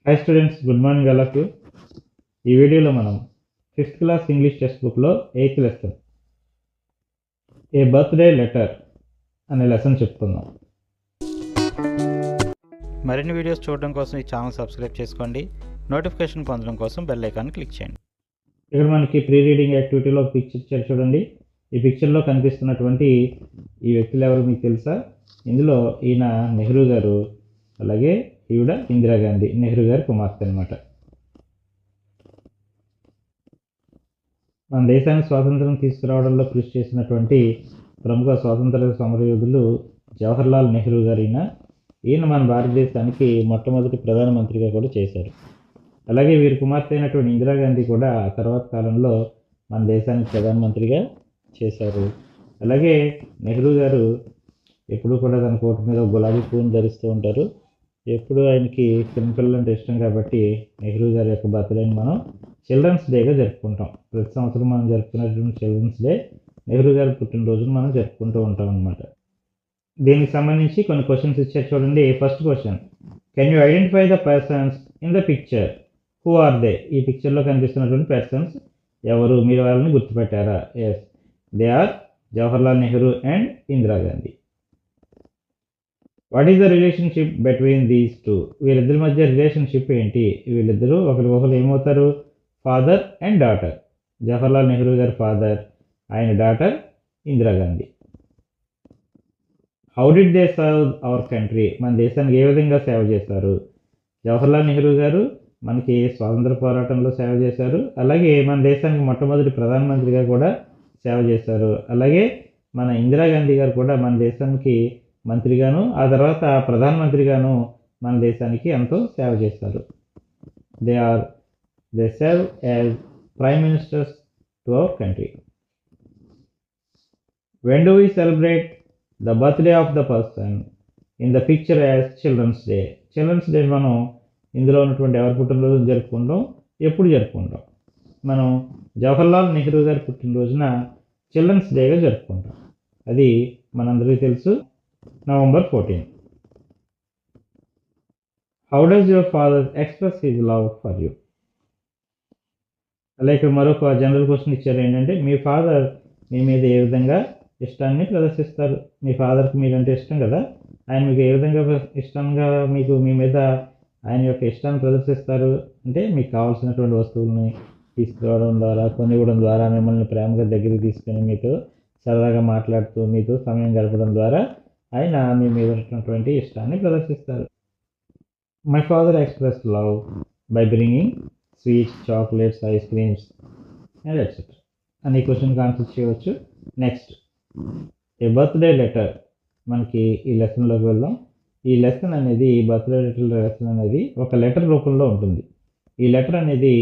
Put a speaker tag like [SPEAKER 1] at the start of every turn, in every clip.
[SPEAKER 1] Hi students, good morning all of you. ఈ వీడియోలో మనం 5th క్లాస్ ఇంగ్లీష్ టెక్స్ట్ బుక్లో 8th లెసన్ ఏ birthday letter అనే లెసన్ చెప్పుకుందాం.
[SPEAKER 2] మరిన్ని వీడియోస్ చూడడం కోసం ఈ ఛానల్ సబ్స్క్రైబ్ చేసుకోండి. నోటిఫికేషన్ పొందడం కోసం బెల్ ఐకాన్ క్లిక్ చేయండి.
[SPEAKER 1] ఇక్కడ మనకి ప్రీ రీడింగ్ యాక్టివిటీలో పిక్చర్ ఇచ్చారు చూడండి. ఈ పిక్చర్లో కనిపిస్తున్నటువంటి ఈ వ్యక్తులు ఎవరు మీకు తెలుసా? ఇందులో ఈయన నెహ్రూ గారు, అలాగే ఈవిడ ఇందిరాగాంధీ, నెహ్రూ గారి కుమార్తె అనమాట. మన దేశానికి స్వాతంత్రం తీసుకురావడంలో కృషి చేసినటువంటి ప్రముఖ స్వాతంత్ర సమరయోధులు జవహర్లాల్ నెహ్రూ గారు. ఈయన మన భారతదేశానికి మొట్టమొదటి ప్రధానమంత్రిగా కూడా చేశారు. అలాగే వీరి కుమార్తె అయినటువంటి ఇందిరాగాంధీ కూడా ఆ తర్వాత కాలంలో మన దేశానికి ప్రధానమంత్రిగా చేశారు. అలాగే నెహ్రూ గారు ఎప్పుడూ కూడా తన కోటు మీద గులాబీ పువ్వును ధరిస్తూ ఉంటారు. ఎప్పుడు ఆయనకి చిన్నపిల్లలు అంటే ఇష్టం కాబట్టి నెహ్రూ గారి యొక్క బర్త్డేని మనం చిల్డ్రన్స్ డేగా జరుపుకుంటాం. ప్రతి సంవత్సరం మనం జరుపుకునేటువంటి చిల్డ్రన్స్ డే నెహ్రూ గారి పుట్టినరోజును మనం జరుపుకుంటూ ఉంటాం అన్నమాట. దీనికి సంబంధించి కొన్ని క్వశ్చన్స్ ఇచ్చారు చూడండి. First question, can you identify the persons in the picture? Who are they? ఈ పిక్చర్లో కనిపిస్తున్నటువంటి పర్సన్స్ ఎవరు? మీరు వాళ్ళని గుర్తుపెట్టారా? Yes, they are Jawaharlal Nehru and Indira Gandhi. What is the relationship between these two? వీళ్ళిద్దరి మధ్య రిలేషన్షిప్ ఏంటి? వీళ్ళిద్దరూ ఒకరు ఏమవుతారు? Father and daughter. Jawaharlal Nehru గారి ఫాదర్, ఆయన daughter Indira Gandhi. How did they serve our country? మన దేశానికి ఏ విధంగా సేవ చేశారు? జవహర్లాల్ నెహ్రూ గారు మనకి స్వాతంత్ర పోరాటంలో సేవ చేశారు. అలాగే మన దేశానికి మొట్టమొదటి ప్రధానమంత్రిగా కూడా సేవ చేశారు. అలాగే మన ఇందిరాగాంధీ గారు కూడా మన దేశానికి మంత్రిగాను, ఆ తర్వాత ప్రధానమంత్రిగాను మన దేశానికి ఎంతో సేవ చేశారు. They serve as prime ministers to our country. When do we celebrate the birthday of the person in the picture as children's day? Children's day మనం ఇందులో ఉన్నటువంటి ఎవరి పుట్టినరోజు జరుపుకుంటాం? ఎప్పుడు జరుపుకుంటాం? మనం జవహర్లాల్ నెహ్రూ గారి పుట్టినరోజున చిల్డ్రన్స్ డేగా జరుపుకుంటాం. అది మనందరికీ తెలుసు, November 14. How does your father express his love for you? అలాగే మరొక జనరల్ క్వశ్చన్ ఇచ్చారు, ఏంటంటే మీ ఫాదర్ మీ మీద ఏ విధంగా ఇష్టాన్ని ప్రదర్శిస్తారు? మీ ఫాదర్కి మీరంటే ఇష్టం కదా, ఆయన మీకు ఏ విధంగా ఇష్టంగా మీ మీద ఆయన యొక్క ఇష్టాన్ని ప్రదర్శిస్తారు అంటే మీకు కావాల్సినటువంటి వస్తువుల్ని తీసుకురావడం ద్వారా, కొనివ్వడం ద్వారా, మిమ్మల్ని ప్రేమగా దగ్గరికి తీసుకుని మీతో సరదాగా మాట్లాడుతూ మీతో సమయం గడపడం ద్వారా ఆయన మీ మీద ఉన్నటువంటి ఇష్టాన్ని ప్రదర్శిస్తారు. My father express love by bringing sweets, chocolates, ice creams and etcetera అని క్వశ్చన్కి ఆన్సర్ చేయవచ్చు. నెక్స్ట్, ఏ బర్త్డే లెటర్. మనకి ఈ లెసన్లోకి వెళ్దాం. ఈ లెసన్ అనేది, బర్త్డే లెసన్ అనేది ఒక లెటర్ రూపంలో ఉంటుంది. ఈ లెటర్ అనేది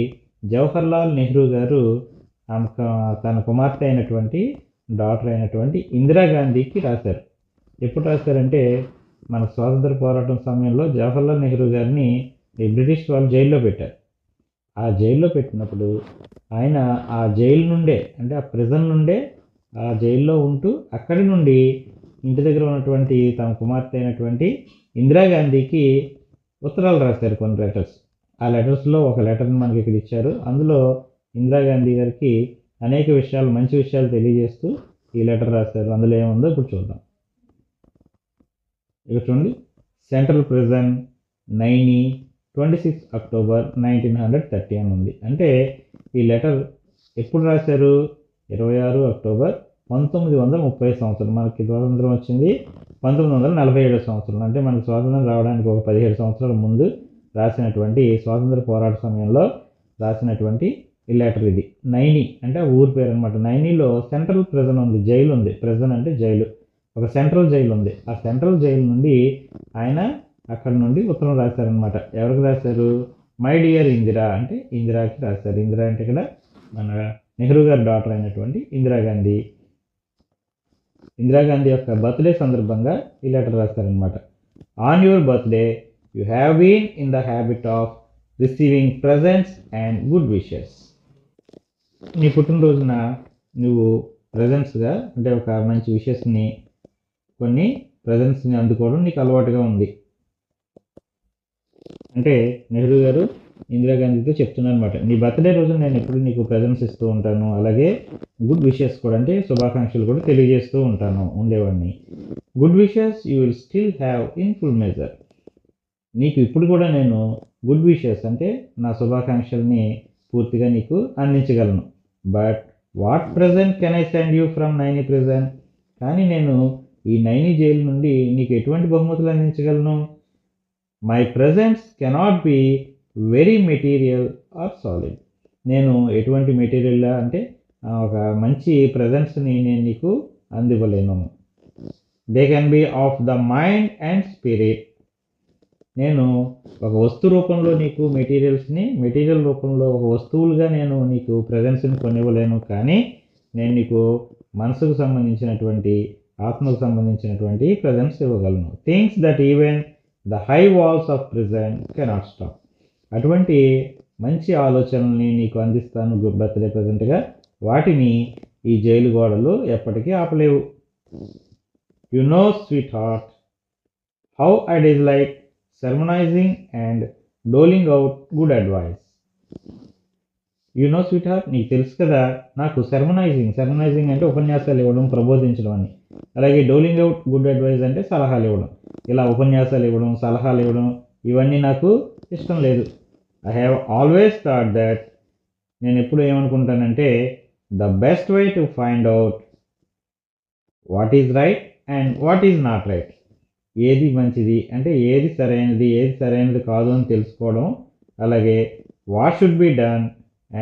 [SPEAKER 1] జవహర్లాల్ నెహ్రూ గారు తన కుమార్తె అయినటువంటి, డాటర్ అయినటువంటి ఇందిరాగాంధీకి రాశారు. ఎప్పుడు రాశారంటే మన స్వాతంత్ర పోరాటం సమయంలో జవహర్లాల్ నెహ్రూ గారిని బ్రిటిష్ వాళ్ళు జైల్లో పెట్టారు. ఆ జైల్లో పెట్టినప్పుడు ఆయన ఆ జైలు నుండే, అంటే ఆ ప్రిజన్ నుండే, ఆ జైల్లో ఉంటూ అక్కడి నుండి ఇంటి దగ్గర ఉన్నటువంటి తన కుమార్తె అయినటువంటి ఇందిరాగాంధీకి ఉత్తరాలు రాశారు, కొన్ని లెటర్స్. ఆ లెటర్స్లో ఒక లెటర్ని మనకి ఇక్కడ ఇచ్చారు. అందులో ఇందిరాగాంధీ గారికి అనేక విషయాలు, మంచి విషయాలు తెలియజేస్తూ ఈ లెటర్ రాశారు. అందులో ఏముందో ఇప్పుడు చూద్దాం. ఇక్కడ చూడండి, సెంట్రల్ ప్రిజన్ నైని 26 అక్టోబర్ 1930 అని ఉంది. అంటే ఈ లెటర్ ఎప్పుడు రాశారు? 26 అక్టోబర్ 1930 సంవత్సరం. మనకి స్వాతంత్రం వచ్చింది 1947 సంవత్సరం. అంటే మనకి స్వాతంత్రం రావడానికి ఒక 17 సంవత్సరాల ముందు రాసినటువంటి, స్వాతంత్ర పోరాట సమయంలో రాసినటువంటి ఈ లెటర్ ఇది. నైని అంటే ఊరి పేరు అనమాట. నైనిలో సెంట్రల్ ప్రిజన్ ఉంది, జైలు ఉంది. ప్రిజన్ అంటే జైలు, ఒక సెంట్రల్ జైలు ఉంది. ఆ సెంట్రల్ జైలు నుండి ఆయన అక్కడ నుండి ఉత్తరం రాశారనమాట. ఎవరికి రాశారు? మై డియర్ ఇందిరా అంటే ఇందిరాకి రాశారు. ఇందిరా అంటే ఇక్కడ మన నెహ్రూ గారి డాటర్ అయినటువంటి ఇందిరాగాంధీ. ఇందిరాగాంధీ యొక్క బర్త్డే సందర్భంగా ఈ లెటర్ రాశారనమాట. On your birthday you have been in the habit of receiving presents and good wishes. నీ పుట్టినరోజున నువ్వు ప్రజెంట్స్గా, అంటే ఒక మంచి విషెస్ని, కొన్ని ప్రజెంట్స్ని అందుకోవడం నీకు అలవాటుగా ఉంది. అంటే నెహ్రూ గారు ఇందిరాగాంధీతో చెప్తున్నారు అనమాట, నీ బర్త్డే రోజు నేను ఎప్పుడు నీకు ప్రజెంట్స్ ఇస్తూ ఉంటాను, అలాగే గుడ్ విషెస్ కూడా అంటే శుభాకాంక్షలు కూడా తెలియజేస్తూ ఉండేవాడిని. Good wishes you will still have in full measure. నీకు ఇప్పుడు కూడా నేను గుడ్ విషెస్ అంటే నా శుభాకాంక్షల్ని పూర్తిగా నీకు అందించగలను. But what present can I send you from Naini prison? కానీ నేను ఈ నైని జైలు నుండి నీకు ఎటువంటి బహుమతులు అందించగలను? My presents cannot be very material or solid. నేను ఎటువంటి మెటీరియల్ అంటే ఒక మంచి ప్రజెంట్స్ని నేను నీకు అందివ్వలేను. They can be of the mind and spirit. నేను ఒక వస్తు రూపంలో నీకు మెటీరియల్ రూపంలో ఒక వస్తువులుగా నేను నీకు ప్రజెంట్స్ని కొనివ్వలేను, కానీ నేను నీకు మనసుకు సంబంధించినటువంటి ఆత్మకు సంబంధించినటువంటి ప్రజెంట్స్ ఇవ్వగలను. Things that even the high walls of prison cannot stop. అటువంటి మంచి ఆలోచనల్ని నీకు అందిస్తాను బర్త్డే ప్రజెంట్గా. వాటిని ఈ జైలు గోడలు ఎప్పటికీ ఆపలేవు. You know sweetheart how I dislike sermonising and doling out good advice. You know sweetheart, నీకు తెలుసు కదా నాకు సెర్మనైజింగ్ అంటే ఉపన్యాసాలు ఇవ్వడం, ప్రబోధించడం అని. అలాగే డోలింగ్ అవుట్ గుడ్ అడ్వైస్ అంటే సలహాలు ఇవ్వడం. ఇలా ఉపన్యాసాలు ఇవ్వడం, సలహాలు ఇవ్వడం ఇవన్నీ నాకు ఇష్టం లేదు. I have always thought that, నేను ఎప్పుడు ఏమనుకుంటానంటే, the best way to find out what is right and what is not right. ఏది మంచిది అంటే ఏది సరైనది కాదు అని తెలుసుకోవడం, అలాగే what should be done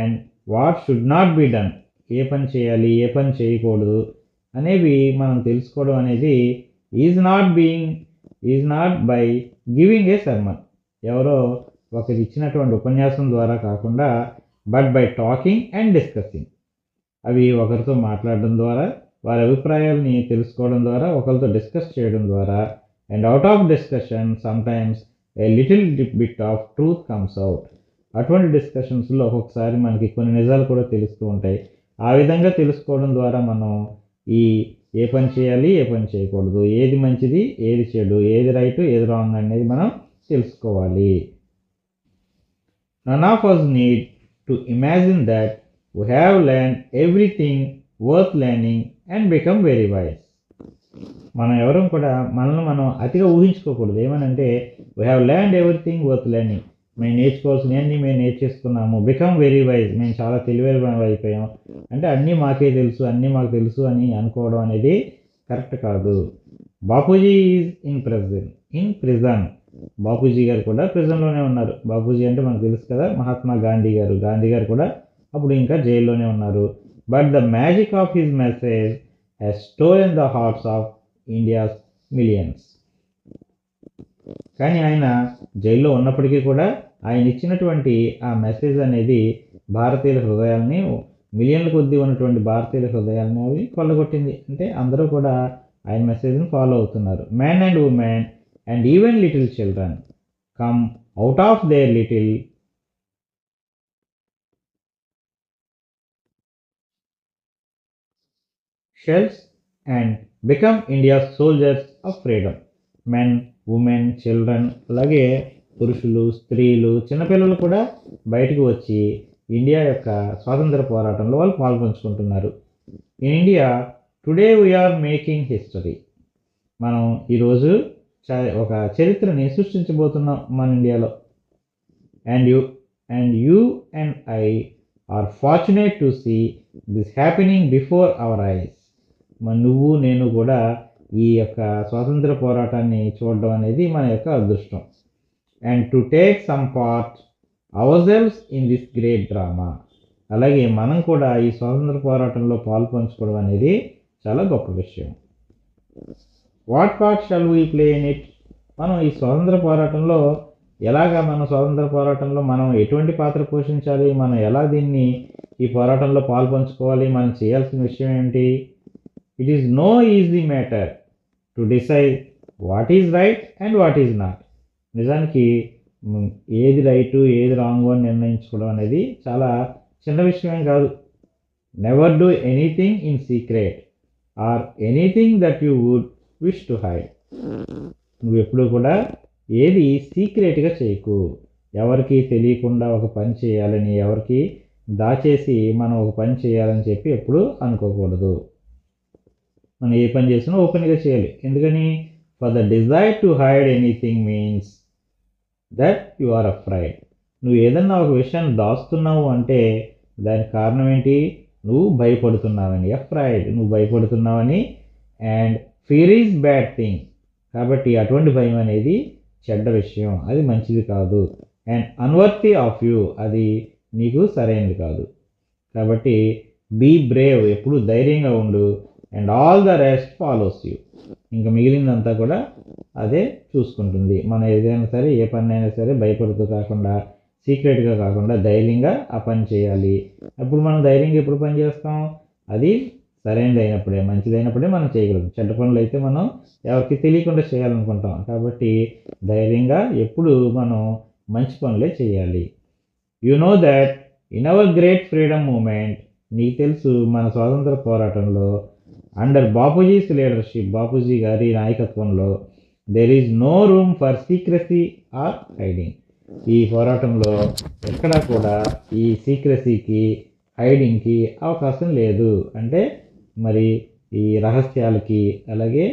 [SPEAKER 1] and what should not be done, ఏ పని చేయాలి ఏ పని చేయకూడదు అనేవి మనం తెలుసుకోవడం అనేది is not by giving a sermon, ఎవరో ఒకరు ఇచ్చినటువంటి ఉపన్యాసం ద్వారా కాకుండా, but by talking and discussing. అవి ఒకరితో మాట్లాడడం ద్వారా, వారి అభిప్రాయాలని తెలుసుకోవడం ద్వారా, ఒకరితో డిస్కస్ చేయడం ద్వారా, and out of discussion sometimes a little bit of truth comes out. అటువంటి డిస్కషన్స్లో ఒక్కొక్కసారి మనకి కొన్ని నిజాలు కూడా తెలుస్తూ ఉంటాయి. ఆ విధంగా తెలుసుకోవడం ద్వారా మనం ఏ పని చేయాలి ఏ పని చేయకూడదు, ఏది మంచిది ఏది చెడు, ఏది రైట్ ఏది రాంగ్ అనేది మనం తెలుసుకోవాలి. None of us need to imagine that we have learned everything worth learning and become very wise. మనం ఎవరూ కూడా మనల్ని మనం అతిగా ఊహించుకోకూడదు. ఏమనంటే we have learned everything worth learning, మేము నేర్చుకోవాల్సినవన్నీ మేము నేర్చేసుకున్నాము. బికమ్ వెరీ వైజ్, మేము చాలా తెలివైన అయిపోయాం అంటే అన్నీ మాకు తెలుసు అని అనుకోవడం అనేది కరెక్ట్ కాదు. Bapuji is in prison. Bapuji గారు కూడా ప్రిజన్లోనే ఉన్నారు. బాపూజీ అంటే మనకు తెలుసు కదా, మహాత్మా గాంధీ గారు కూడా అప్పుడు ఇంకా జైల్లోనే ఉన్నారు. But the magic of his message has stolen the hearts of India's millions. కానీ ఆయన జైల్లో ఉన్నప్పటికీ కూడా ఆయన ఇచ్చినటువంటి ఆ మెసేజ్ అనేది భారతీయుల హృదయాల్ని, మిలియన్ల కొద్దీ ఉన్నటువంటి భారతీయుల హృదయాలని అవి కొల్లగొట్టింది. అంటే అందరూ కూడా ఆయన మెసేజ్ని ఫాలో అవుతున్నారు. Man and women and even little children come out of their little shells and become India's soldiers of freedom. Men, women, children, అలాగే పురుషులు, స్త్రీలు, చిన్నపిల్లలు కూడా బయటకు వచ్చి ఇండియా యొక్క స్వాతంత్ర పోరాటంలో వాళ్ళు పాల్పంచుకుంటున్నారు. In India today we are making history. మనం ఈరోజు ఒక చరిత్రని సృష్టించబోతున్నాం మన ఇండియాలో. And you and I are fortunate to see this happening before our eyes. నువ్వు నేను కూడా ఈ యొక్క స్వాతంత్ర పోరాటాన్ని చూడడం అనేది మన యొక్క అదృష్టం. And to take some part ourselves in this great drama. అలాగే మనం కూడా ఈ స్వాతంత్ర పోరాటంలో పాల్పంచుకోవడం అనేది చాలా గొప్ప విషయం. What part shall we play in it? మనం ఈ స్వాతంత్ర పోరాటంలో మనం ఎటువంటి పాత్ర పోషించాలి, మనం ఎలా ఈ పోరాటంలో పాల్పంచుకోవాలి, మనం చేయాల్సిన విషయం ఏంటి? It is no easy matter to decide what is right and what is not. నిజానికి ఏది రైటు ఏది రాంగ్ అని నిర్ణయించుకోవడం అనేది చాలా చిన్న విషయమేం కాదు. Never do anything in secret or anything that you would wish to hide. నువ్వు ఎప్పుడు కూడా ఏది సీక్రెట్గా చేయకు. ఎవరికి తెలియకుండా ఒక పని చేయాలని, ఎవరికి దాచేసి మనం ఒక పని చేయాలని చెప్పి ఎప్పుడూ అనుకోకూడదు. మనం ఏ పని చేసినా ఓపెన్గా చేయాలి. ఎందుకని? For the desire to hide anything means that you are afraid. నువ్వు ఏదన్నా ఒక విషయాన్ని దాస్తున్నావు అంటే దానికి కారణం ఏంటి? నువ్వు భయపడుతున్నావని. అఫ్రైడ్, నువ్వు భయపడుతున్నావని. And fear is bad thing. కాబట్టి అటువంటి భయం అనేది చెడ్డ విషయం, అది మంచిది కాదు. అండ్ అన్వర్తి ఆఫ్ యూ, అది నీకు సరైనది కాదు. కాబట్టి బీ బ్రేవ్, ఎప్పుడు ధైర్యంగా ఉండు. And all the rest follows you. ఇంకా మిగిలిందంతా కూడా అదే చూసుకుంటుంది. మనం ఏదైనా సరే, ఏ పని అయినా సరే భయపడుతూ కాకుండా, సీక్రెట్గా కాకుండా ధైర్యంగా ఆ పని చేయాలి. అప్పుడు మనం ధైర్యంగా ఎప్పుడు పని చేస్తాం? అది సరైనది అయినప్పుడే, మంచిదైనప్పుడే మనం చేయగలం. చెడ్డ పనులు అయితే మనం ఎవరికి తెలియకుండా చేయాలనుకుంటాం. కాబట్టి ధైర్యంగా ఎప్పుడు మనం మంచి పనులే చేయాలి. You know that in our great freedom movement, నీకు తెలుసు మన స్వాతంత్ర పోరాటంలో అండర్ బాపూజీస్ లీడర్షిప్, బాపూజీ గారి నాయకత్వంలో there is no room for secrecy or hiding. ఈ పోరాటంలో ఎక్కడా కూడా ఈ సీక్రసీకి, హైడింగ్కి అవకాశం లేదు. అంటే మరి ఈ రహస్యాలకి, అలాగే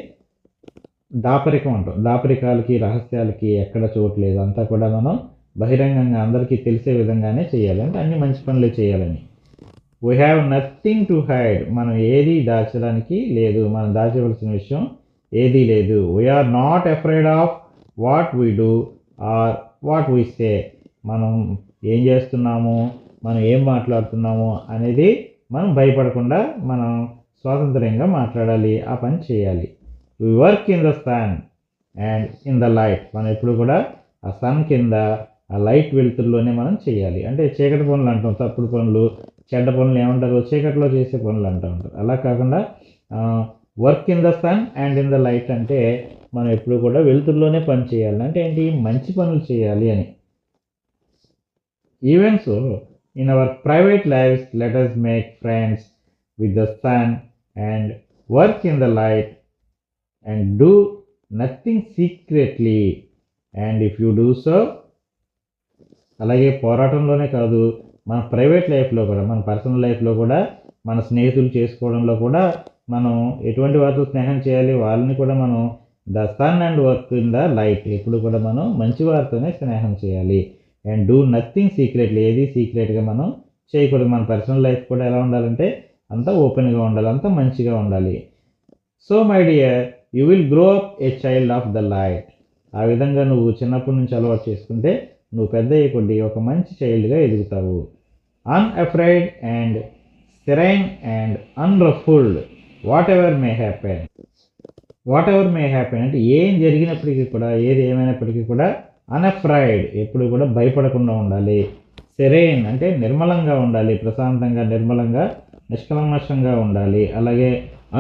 [SPEAKER 1] దాపరికం అంటాం, దాపరికాలకి, రహస్యాలకి ఎక్కడ చోట్లేదు. అంతా కూడా మనం బహిరంగంగా అందరికీ తెలిసే విధంగానే చేయాలి. అంటే అన్ని మంచి పనులే చేయాలని. We have nothing to hide, మనం ఏది దాచడానికి లేదు, మనం దాచవలసిన విషయం ఏదీ లేదు. We are not afraid of what we do or what we say. మనం ఏం చేస్తున్నాము, మనం ఏం మాట్లాడుతున్నాము అనేది మనం భయపడకుండా మనం స్వాతంత్ర్యంగా మాట్లాడాలి, ఆ పని చేయాలి. We work in the sun and in the light, మనం ఎప్పుడు కూడా ఆ సన్ కింద, ఆ లైట్ వెలుతురులోనే మనం చేయాలి. అంటే చీకటి పనులు అంటాం, తప్పుడు పనులు, చెడ్డ పనులు ఏమంటారు? చీకటిలో చేసే పనులు అంటూ ఉంటారు. అలా కాకుండా work in the sun and in the light అంటే మనం ఎప్పుడు కూడా వెలుతురులోనే పని చేయాలి. అంటే ఏంటి? మంచి పనులు చేయాలి అని. Even so in our private lives let us make friends with the sun and work in the light and do nothing secretly. And if you do so, అలాగే పోరాటంలోనే కాదు, మన ప్రైవేట్ లైఫ్లో కూడా, మన పర్సనల్ లైఫ్లో కూడా, మన స్నేహితులు చేసుకోవడంలో కూడా మనం ఎటువంటి వారితో స్నేహం చేయాలి? వాళ్ళని కూడా మనం the sun and work in the light, ఎప్పుడు కూడా మనం మంచి వారితోనే స్నేహం చేయాలి. అండ్ డూ నథింగ్ సీక్రెట్లీ, ఏది సీక్రెట్గా మనం చేయకూడదు. మన పర్సనల్ లైఫ్ కూడా ఎలా ఉండాలంటే అంతా ఓపెన్గా ఉండాలి, అంతా మంచిగా ఉండాలి. So my dear, you will grow up a child of the light. ఆ విధంగా నువ్వు చిన్నప్పటి నుంచి అలవాటు చేసుకుంటే నువ్వు పెద్ద అయ్యే కొద్దీ ఒక మంచి చైల్డ్గా ఎదుగుతావు. Unafraid and serene and unruffled whatever may happen. Whatever may happen అంటే ఏం జరిగినప్పటికీ కూడా, ఏది ఏమైనప్పటికీ కూడా అన్అఫ్రైడ్, ఎప్పుడు కూడా భయపడకుండా ఉండాలి. సెరైన్ అంటే నిర్మలంగా ఉండాలి, ప్రశాంతంగా, నిర్మలంగా, నిష్కల్మషంగా ఉండాలి. అలాగే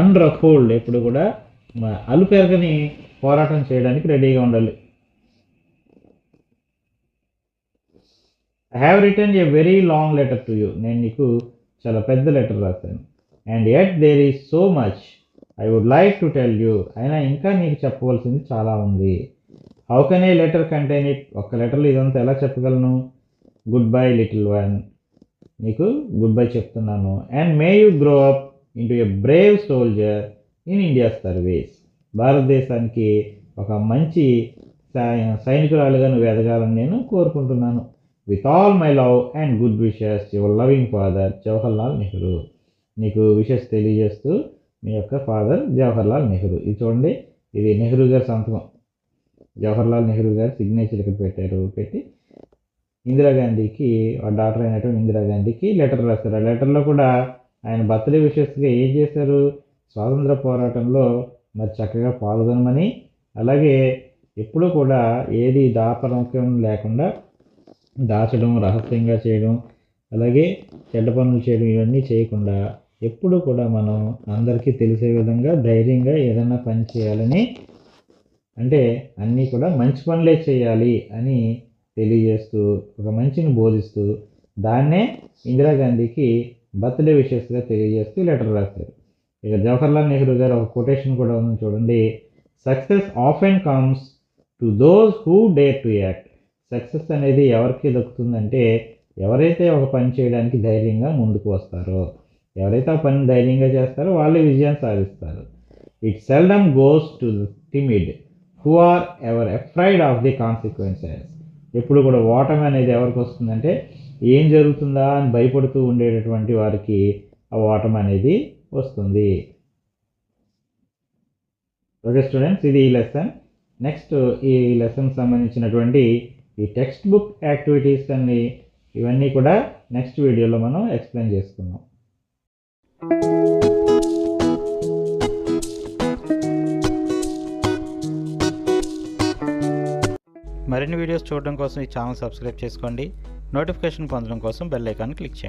[SPEAKER 1] అన్రఫుల్డ్, ఎప్పుడు కూడా అలుపెరగని పోరాటం చేయడానికి రెడీగా ఉండాలి. I have return a very long letter to you. నేను నీకు చాలా పెద్ద లెటర్ రాశాను. And yet there is so much I would like to tell you. అయినా ఇంకా నీకు చెప్పవలసింది చాలా ఉంది. How can a letter contain it? ఒక్క లెటర్లో ఇదంతా ఎలా చెప్పగలను? గుడ్ బై లిటిల్ వన్, నీకు గుడ్ బై చెప్తున్నాను. And may you grow up into a brave soldier in India service. భారతదేశానికి ఒక మంచి సైనికురాలుగా నువ్వు ఎదగాలని నేను కోరుకుంటున్నాను. With all my love and good wishes, your loving father Jawaharlal Nehru. నీకు విషెస్ తెలియజేస్తూ మీ యొక్క ఫాదర్ జవహర్లాల్ నెహ్రూ. ఇది చూడండి, ఇది నెహ్రూ గారి సంతకం. జవహర్లాల్ నెహ్రూ గారి సిగ్నేచర్ ఇక్కడ పెట్టారు. పెట్టి ఇందిరాగాంధీకి, ఆ డాక్టర్ అయినటువంటి ఇందిరాగాంధీకి లెటర్ రాస్తారు. ఆ లెటర్లో కూడా ఆయన బర్త్డే విషెస్గా ఏం చేశారు? స్వాతంత్ర పోరాటంలో మరి చక్కగా పాల్గొనమని, అలాగే ఎప్పుడూ కూడా ఏది దాపరికం లేకుండా దాచడం, రహస్యంగా చేయడం, అలాగే చెడ్డ పనులు చేయడం, ఇవన్నీ చేయకుండా ఎప్పుడు కూడా మనం అందరికీ తెలిసే విధంగా ధైర్యంగా ఏదైనా పని చేయాలని, అంటే అన్నీ కూడా మంచి పనులే చేయాలి అని తెలియజేస్తూ, ఒక మంచిని బోధిస్తూ, దాన్నే ఇందిరాగాంధీకి బర్త్డే విషెస్గా తెలియజేస్తూ లెటర్ రాశారు. ఇక జవహర్లాల్ నెహ్రూ గారు ఒక కొటేషన్ కూడా ఉంది చూడండి. Success often comes to those who dare to act. Success అనేది ఎవరికి దక్కుతుందంటే ఎవరైతే ఒక పని చేయడానికి ధైర్యంగా ముందుకు వస్తారో, ఎవరైతే ఆ పని ధైర్యంగా చేస్తారో వాళ్ళే విజయం సాధిస్తారు. It seldom goes to the timid who are ever afraid of the consequences. ఎప్పుడు కూడా ఓటమి అనేది ఎవరికి వస్తుందంటే ఏం జరుగుతుందా అని భయపడుతూ ఉండేటటువంటి వారికి ఆ ఓటమి అనేది వస్తుంది. ఓకే స్టూడెంట్స్, ఇది ఈ లెసన్. నెక్స్ట్ ఈ లెసన్ సంబంధించినటువంటి ఈ టెక్స్ట్ బుక్ యాక్టివిటీస్ అన్ని ఇవన్నీ కూడా నెక్స్ట్ వీడియోలో మనం ఎక్స్ప్లెయిన్ చేసుకుందాం.
[SPEAKER 2] మరిన్ని వీడియోస్ చూడడం కోసం ఈ ఛానల్ సబ్స్క్రైబ్ చేసుకోండి. నోటిఫికేషన్ పొందడం కోసం బెల్ ఐకాన్ క్లిక్ చేయండి.